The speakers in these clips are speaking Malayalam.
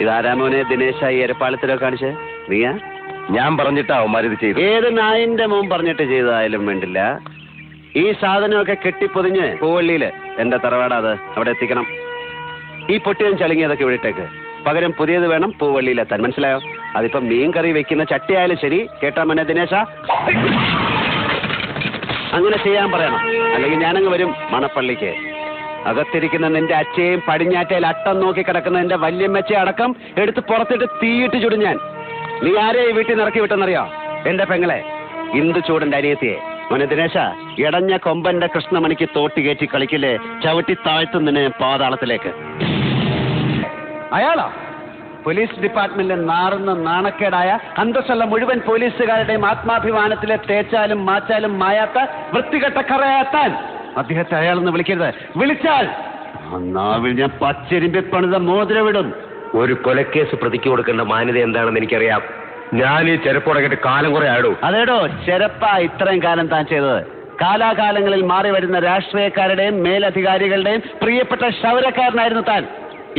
ഇതാരാമോനെ ദിനേശായി എരപ്പാളത്തിലോ കാണിച്ചേ? നീയാ? ഞാൻ പറഞ്ഞിട്ടാ അവന്മാരിത് ചെയ്തു. ഏത് നായിന്റെ മോൻ പറഞ്ഞിട്ട് ചെയ്തതായാലും വേണ്ടില്ല, ഈ സാധനമൊക്കെ കെട്ടിപ്പൊതിഞ്ഞ് പൂവള്ളിയില് എന്റെ തറവാടാ, അത് അവിടെ എത്തിക്കണം. ഈ പൊട്ടിയും ചളുങ്ങിയതൊക്കെ ഇവിടെ ഇട്ടേക്ക്. പകരം പുതിയത് വേണം പൂവള്ളിയിലെത്താൻ. മനസ്സിലായോ? അതിപ്പോ മീൻ കറി വെക്കുന്ന ചട്ടിയായാലും ശരി. കേട്ടാ മോനെ ദിനേശ? അങ്ങനെ ചെയ്യാൻ പറയണം, അല്ലെങ്കിൽ ഞാനങ്ങ് വരും മണപ്പള്ളിക്ക്. അകത്തിരിക്കുന്ന നിന്റെ അച്ഛയും പടിഞ്ഞാറ്റയിൽ അട്ടം നോക്കി കിടക്കുന്ന നിന്റെ വല്യമ്മച്ചയെ അടക്കം എടുത്ത് പുറത്തിട്ട് തീയിട്ട് ചുടും ഞാൻ. നീ ആരെ ഈ വീട്ടിൽ നിറക്കി വിട്ടെന്നറിയോ? എന്റെ പെങ്ങളെ, ഇന്ദു ചൂടന്റെ അനിയത്തിയെ. മോനെ ദിനേശ, ഇടഞ്ഞ കൊമ്പന്റെ കൃഷ്ണമണിക്ക് തോട്ടി കയറ്റി കളിക്കില്ലേ, ചവിട്ടി താഴ്ത്തുന്നതിന് പാതാളത്തിലേക്ക്. അയാളോ പോലീസ് ഡിപ്പാർട്ട്മെന്റിലെ നാറുന്ന നാണക്കേടായ അന്തസ്സുള്ള മുഴുവൻ പോലീസുകാരുടെയും ആത്മാഭിമാനത്തിലെ തേച്ചാലും മാച്ചാലും മായാത്ത വൃത്തികെട്ട കറയാത്താൻ അദ്ദേഹത്തെ അയാളെന്ന് വിളിക്കരുത്. വിളിച്ചാൽ നാവിൽ ഞാൻ പച്ചരിമ്പി പണിത മോതിരവിടും. ഒരു കൊലക്കേസ് പ്രതിക്ക് കൊടുക്കേണ്ട മാന്യത എന്താണെന്ന് എനിക്കറിയാം. ഞാൻ ഈ ചെരുപ്പുടക്കിട്ട് കാലം കുറെ ആയിടും. അതേടോ ചെറുപ്പ ഇത്രയും കാലം താൻ ചെയ്തത്. കാലാകാലങ്ങളിൽ മാറി വരുന്ന രാഷ്ട്രീയക്കാരുടെയും മേലധികാരികളുടെയും പ്രിയപ്പെട്ട ക്ഷൗരക്കാരനായിരുന്നു താൻ.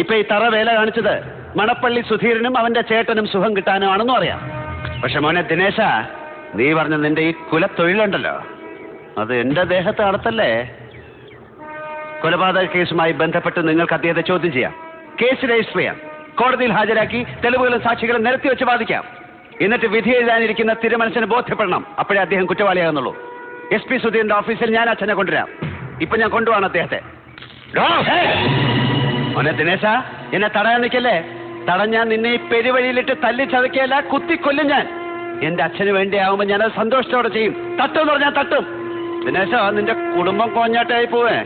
ഇപ്പൊ ഈ തറ വേല കാണിച്ചത് മണപ്പള്ളി സുധീരനും അവന്റെ ചേട്ടനും സുഖം കിട്ടാനും ആണെന്നും അറിയാം. പക്ഷെ മോനെ ദിനേശ, നീ പറഞ്ഞ നിന്റെ ഈ കുലത്തൊഴിലുണ്ടല്ലോ, അത് എന്റെ ദേഹത്ത് നടത്തല്ലേ. കൊലപാതക കേസുമായി ബന്ധപ്പെട്ട് നിങ്ങൾക്ക് അദ്ദേഹത്തെ ചോദ്യം ചെയ്യാം, കേസ് രജിസ്റ്റർ ചെയ്യാം, കോടതിയിൽ ഹാജരാക്കി തെളിവുകളും സാക്ഷികളും നിരത്തി വെച്ച് വാദിക്കാം. എന്നിട്ട് വിധി എഴുതാനിരിക്കുന്ന തിരുമനസിന് ബോധ്യപ്പെടണം. അപ്പോഴേ അദ്ദേഹം കുറ്റവാളിയാകുന്നുള്ളൂ. SP സുധീരന്റെ ഓഫീസിൽ ഞാൻ അച്ഛനെ കൊണ്ടുവരാം. ഇപ്പൊ ഞാൻ കൊണ്ടുപോകണം അദ്ദേഹത്തെ. മോനെ ദിനേശ, എന്നെ തടയാൻ നിൽക്കല്ലേ. തടഞ്ഞാൽ നിന്നെ ഈ പെരുവഴിയിലിട്ട് തല്ലി ചതക്കിയല്ല, കുത്തിക്കൊല്ലും ഞാൻ. എന്റെ അച്ഛന് വേണ്ടിയാവുമ്പോ ഞാനത് സന്തോഷത്തോടെ ചെയ്യും. തട്ടുമെന്ന് പറഞ്ഞാൽ തട്ടും. ദിനേശ, നിന്റെ കുടുംബം കോഞ്ഞാട്ടായി പോവേ.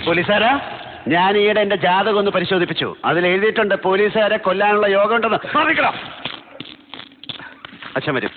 പോലീസുകാരാ, ഞാൻ ഈയിടെ എന്റെ ജാതകം ഒന്ന് പരിശോധിപ്പിച്ചു. അതിൽ എഴുതിയിട്ടുണ്ട് പോലീസുകാരെ കൊല്ലാനുള്ള യോഗം ഉണ്ടെന്ന്. അച്ഛൻ വരും.